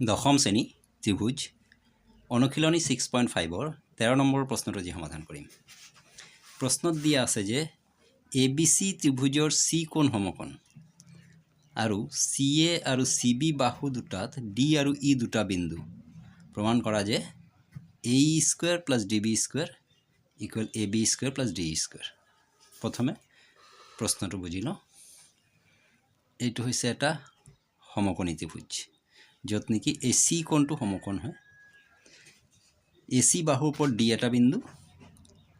দশম শ্ৰেণী ত্ৰিভুজ অনুশীলনী 6.5 13 নম্বৰৰ প্ৰশ্নটো আজি সমাধান কৰিম। প্ৰশ্নত দিয়া আছে যে ABC ত্ৰিভুজৰ C কোণ সমকোণ আৰু CA আৰু CB বাহু দুটাত D আৰু E দুটা বিন্দু প্ৰমাণ কৰা যে AE square plus DB square equal AB square plus DE square. প্ৰথমে প্ৰশ্নটো বুজি লওঁ। এইটো হৈছে এটা সমকোণী ত্ৰিভুজ য'ত নেকি AC কোণটো সমকোণ হয়। AC বাহুৰ ওপৰত D এটা বিন্দু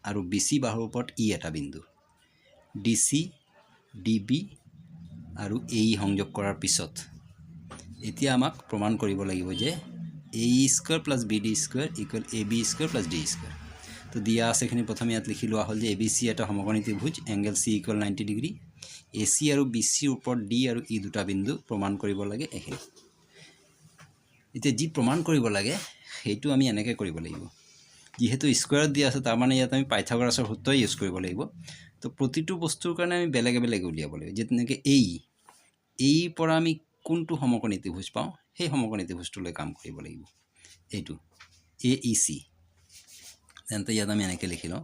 আৰু BC বাহুৰ ওপৰত E এটা বিন্দু। DC DB আৰু AE সংযোগ কৰাৰ পিছত এতিয়া আমাক প্ৰমাণ কৰিব লাগিব যে AE square plus BD square equal AB square plus DE square. তো দিয়া আছে খিনি প্ৰথমে ইয়াত লিখি লোৱা হ'ল যে ABC এটা সমকোণী ত্ৰিভুজ, angle C equal 90 degree. AC আৰু BC ৰ ওপৰত D আৰু E দুটা বিন্দু প্ৰমাণ কৰিব লাগে এখিনি। এতিয়া যি প্ৰমাণ কৰিব লাগে সেইটো আমি এনেকৈ কৰিব লাগিব। যেহেতু স্কয়াৰত দিয়া আছে তাৰ মানে ইয়াত আমি পাইথাগোৰাছৰ সূত্ৰ ইউজ কৰিব লাগিব। তো প্ৰতিটো বস্তুৰ কাৰণে আমি বেলেগ বেলেগ উলিয়াব লাগিব। যেনেকৈ এই পৰা আমি কোনটো সমকোণী ত্ৰিভুজ পাওঁ সেই সমকোণী ত্ৰিভুজটোলৈ কাম কৰিব লাগিব। এইটো AEC, তেন্তে ইয়াত আমি এনেকৈ লিখি লওঁ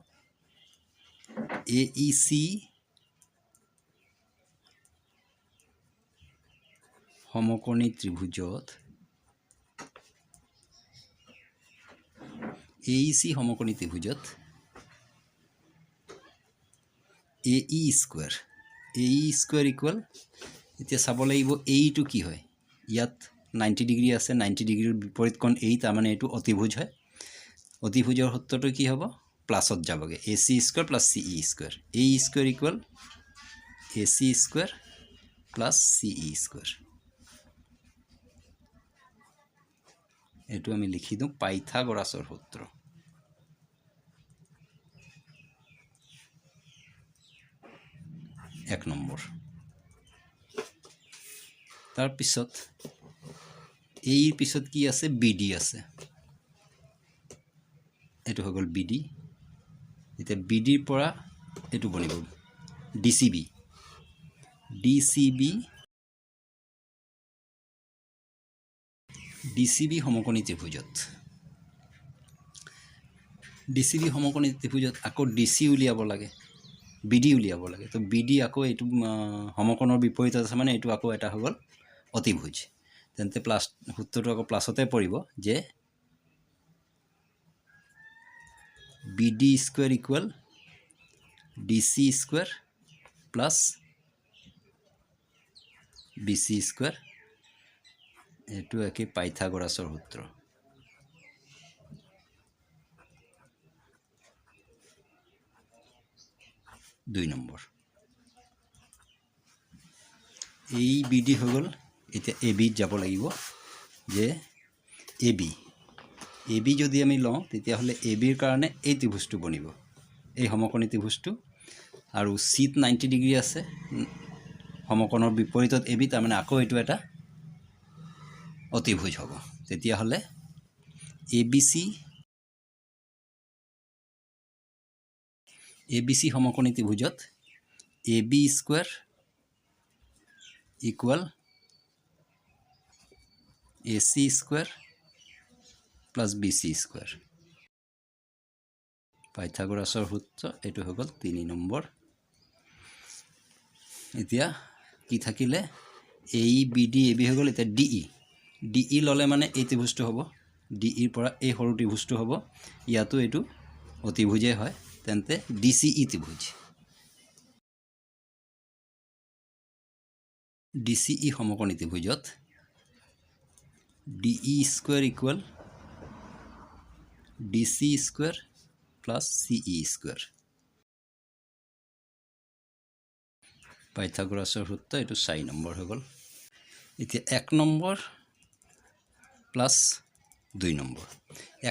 AEC সমকোণী ত্ৰিভুজত AEC সমকোণী ত্ৰিভুজত AE স্কয়াৰ ইকুৱেল, এতিয়া চাব লাগিব এইটো কি হয়। ইয়াত 90 ডিগ্ৰী আছে, 90 ডিগ্ৰীৰ বিপৰীত কোণ এই, তাৰমানে এইটো অতিভুজ হয়। অতিভুজৰ সূত্ৰটো কি হ'ব, প্লাছত যাবগে, AC square plus CE square. AE square equal AC square plus CE square. এইটো আমি লিখি দিওঁ পাইথাগোৰাছৰ সূত্ৰ। এক নম্বৰ। তাৰ পিছত এইৰ পিছত কি আছে, BD আছে। এইটো হৈ গ'ল BD। এতিয়া BDৰ পৰা এইটো বনিব DCB। DCB সমকোণী ত্ৰিভুজত আকৌ DC উলিয়াব লাগে, BD উলিয়াব লাগে। তো BD আকৌ এইটো সমকোণৰ বিপৰীতত আছে, মানে এইটো আকৌ এটা হৈ গ'ল অতিভুজ। তেন্তে প্লাছ সূত্ৰটো আকৌ প্লাছতে পৰিব যে BD square equal DC square plus BC square. এইটো একে পাইথাগোৰাছৰ সূত্ৰ। দুই নম্বৰ। এই BD হৈ গ'ল। এতিয়া AB যাব লাগিব যে AB যদি আমি লওঁ তেতিয়াহ'লে ABৰ কাৰণে এই ত্ৰিভুজটো বনিব, এই সমকোণী ত্ৰিভুজটো। আৰু Cত 90 ডিগ্ৰী আছে, সমকোণৰ বিপৰীতত AB, তাৰমানে আকৌ এইটো এটা অতিভুজ হ'ব। তেতিয়াহ'লে ABC সমকোণী ত্ৰিভুজত AB square equal AC square plus BC square. পাইথাগোৰাছৰ সূত্ৰ এইটো হৈ গ'ল 3 নম্বৰ। এতিয়া কি থাকিলে, ABD AB হৈ গ'ল। এতিয়া DE ল'লে মানে এই ত্ৰিভুজটো হ'ব, DEৰ পৰা এই সৰু ত্ৰিভুজটো হ'ব। ইয়াতো এইটো অতিভুজে হয়, তেন্তে DCE ত্ৰিভুজ। DCE সমকোণী ত্ৰিভুজত DE square equal DC square plus CE square. পাইথাগোৰাছৰ সূত্ৰ এইটো 4 নম্বৰ হৈ গ'ল। এতিয়া 1 নম্বৰ প্লাস 2 নম্বৰ।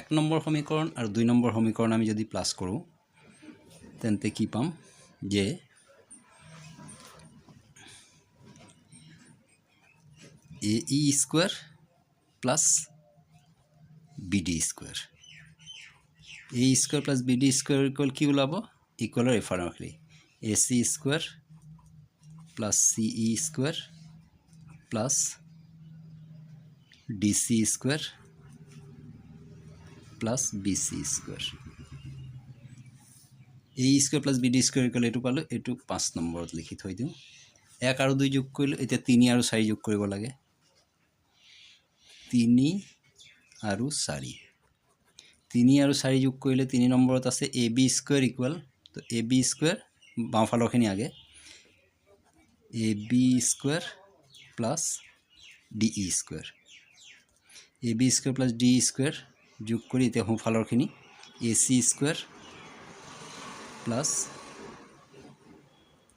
1 নম্বৰ সমীকৰণ আৰু 2 নম্বৰ সমীকৰণ আমি যদি প্লাস কৰোঁ তেন্তে কি পাম যে AE square plus BD square. AE square plus BD square equal কি ওলাব, ইকুৱেলৰ ৰেফাৰেন্সলি AC square plus CE square plus DC square plus BC square A square plus BD square equal এইটো পালোঁ এইটো 5 নম্বৰত লিখি থৈ দিওঁ 1 আৰু 2 যোগ কৰিলোঁ এতিয়া 3 আৰু 4 যোগ কৰিব লাগে 3 আৰু 4 3 আৰু 4 যোগ কৰিলে 3 নম্বৰত আছে AB স্কোয়াৰ ইকুৱেল তো AB স্কোয়াৰ বাওঁফালৰখিনি আগে AB square plus DE square AB square plus DE square যোগ কৰি এতিয়া সোঁফালৰখিনি AC square plus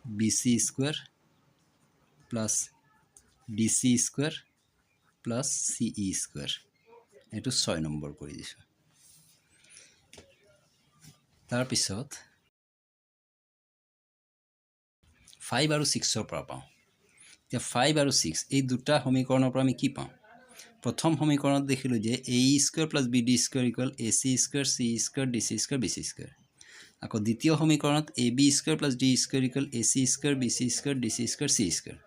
BC square plus DC square plus CE square এইটো 6 নম্বৰ কৰি দিছোঁ তাৰ পিছত 5 আৰু 6 পৰা পাওঁ এতিয়া 5 আৰু 6 এই দুটা সমীকৰণৰ পৰা আমি কি পাওঁ প্ৰথম সমীকৰণত দেখিলোঁ যে AE square plus BD square equal AC square CE square DC square BC square আকৌ দ্বিতীয় সমীকৰণত AB square plus DE square equal AC square BC square DC square CE square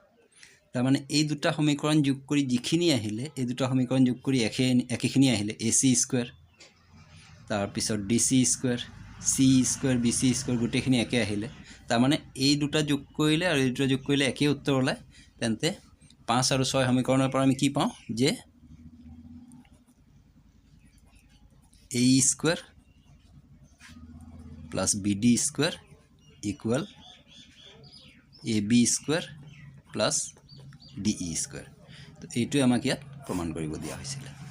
তাৰ মানে এই দুটা সমীকৰণ যোগ কৰি যিখিনি আহিলে এই দুটা সমীকৰণ যোগ কৰি একেখিনি আহিলে AC স্কোয়াৰ তাৰ পিছত DC square CE square BC square গোটেইখিনি একে আহিলে তাৰ মানে এই দুটা যোগ কৰিলে আৰু এই দুটা যোগ কৰিলে একে উত্তৰ ওলায় তেন্তে 5 আৰু 6 সমীকৰণৰ পৰা আমি কি পাওঁ যে AE square plus BD square equal AB square plus DE square তো এইটোৱে আমাক ইয়াত প্ৰমাণ কৰিব দিয়া হৈছিল